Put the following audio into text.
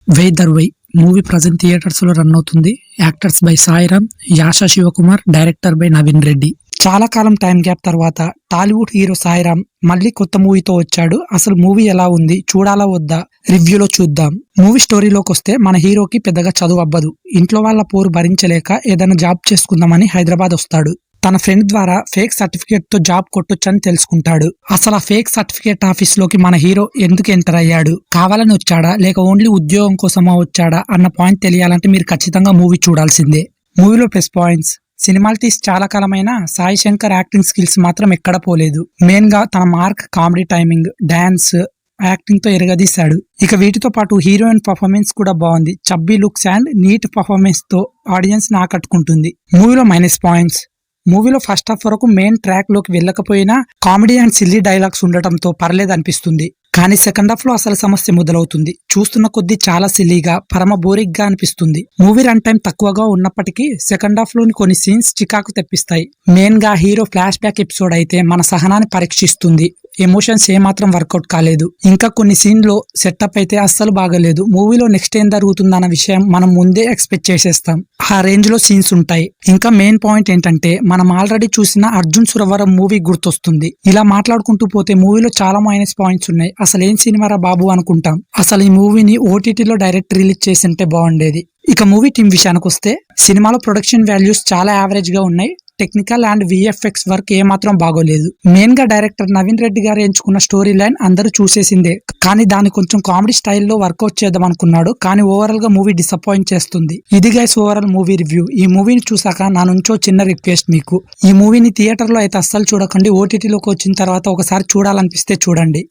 Why దర్వై movie present theaters లో run అవుతుంది. Actors by Sairam, Yasha Shivakumar, director by Naveen Reddy. చాలా కాలం టైం గ్యాప్ తర్వాత టాలీవుడ్ హీరో సాయిరామ్ మళ్ళీ కొత్త మూవీతో వచ్చాడు. అసలు మూవీ ఎలా ఉంది, చూడాలా వద్దా, రివ్యూలో చూద్దాం. మూవీ స్టోరీలోకి వస్తే మన హీరోకి పెద్దగా చదువు అవ్వదు. ఇంట్లో వాళ్ళ పోరు భరించలేక ఏదైనా జాబ్ చేసుకుందామని హైదరాబాద్ వస్తాడు. తన ఫ్రెండ్ ద్వారా ఫేక్ సర్టిఫికేట్ తో జాబ్ కొట్టొచ్చని తెలుసుకుంటాడు. అసలు ఆ ఫేక్ సర్టిఫికేట్ ఆఫీస్ లోకి మన హీరో ఎందుకు ఎంటర్ అయ్యాడు, కావాలని వచ్చాడా లేక ఓన్లీ ఉద్యోగం కోసమా వచ్చాడా అన్న పాయింట్ తెలియాలంటే మీరు ఖచ్చితంగా మూవీ చూడాల్సిందే. మూవీలో ప్లస్ పాయింట్స్: సినిమాలు తీసి చాలా కాలమైన సాయి శంకర్ యాక్టింగ్ స్కిల్స్ మాత్రం ఎక్కడ పోలేదు. మెయిన్ గా తన mark, comedy timing, dance, acting తో ఎరగదీశాడు. ఇక వీటితో పాటు హీరోయిన్ పర్ఫార్మెన్స్ కూడా బాగుంది. Chubby looks and neat performance తో ఆడియన్స్ ని ఆకట్టుకుంటుంది. మూవీలో మైనస్ పాయింట్స్: మూవీలో ఫస్ట్ హాఫ్ వరకు మెయిన్ ట్రాక్ లోకి వెళ్ళకపోయినా కామెడీ అండ్ సిల్లీ డైలాగ్స్ ఉండటంతో పర్లేదు అనిపిస్తుంది. కానీ సెకండ్ హాఫ్ లో అసలు సమస్య మొదలవుతుంది. చూస్తున్న కొద్దీ చాలా సిల్లీగా, పరమ బోరింగ్ గా అనిపిస్తుంది. మూవీ రన్ టైం తక్కువగా ఉన్నప్పటికీ సెకండ్ హాఫ్ లోని కొన్ని సీన్స్ చికాకు తెప్పిస్తాయి. మెయిన్ గా హీరో ఫ్లాష్ బ్యాక్ ఎపిసోడ్ అయితే మన సహనాన్ని పరీక్షిస్తుంది. ఎమోషన్స్ ఏమాత్రం వర్కౌట్ కాలేదు. ఇంకా కొన్ని సీన్ లో సెటప్ అయితే అస్సలు బాగలేదు. మూవీలో నెక్స్ట్ ఏం జరుగుతుందన్న విషయం మనం ముందే ఎక్స్పెక్ట్ చేసేస్తాం. ఆ రేంజ్ లో సీన్స్ ఉంటాయి. ఇంకా మెయిన్ పాయింట్ ఏంటంటే మనం ఆల్రెడీ చూసిన అర్జున్ సురవరం మూవీ గుర్తొస్తుంది. ఇలా మాట్లాడుకుంటూ పోతే మూవీలో చాలా మైనస్ పాయింట్స్ ఉన్నాయి. అసలు ఏం సినిమారా బాబు అనుకుంటాం. అసలు ఈ మూవీని ఓటీటీలో డైరెక్ట్ రిలీజ్ చేసింటే బాగుండేది. ఇక మూవీ టీం విషయానికి వస్తే సినిమాలో ప్రొడక్షన్ వాల్యూస్ చాలా యావరేజ్ గా ఉన్నాయి. టెక్నికల్ అండ్ విఎఫ్ఎక్స్ వర్క్ ఏమాత్రం బాగోలేదు. మెయిన్ గా డైరెక్టర్ నవీన్ రెడ్డి గారు ఎంచుకున్న స్టోరీ లైన్ అందరూ చూసేసిందే. కానీ దాన్ని కొంచెం కామెడీ స్టైల్లో వర్కౌట్ చేద్దాం అనుకున్నాడు. కానీ ఓవరాల్ గా మూవీ డిసప్పాయింట్ చేస్తుంది. ఇది గైస్ ఓవరాల్ మూవీ రివ్యూ. ఈ మూవీని చూసాక నా నుంచో చిన్న రిక్వెస్ట్ మీకు, ఈ మూవీని థియేటర్ లో అయితే అస్సలు చూడకండి. ఓటీటీలోకి వచ్చిన తర్వాత ఒకసారి చూడాలనిపిస్తే చూడండి.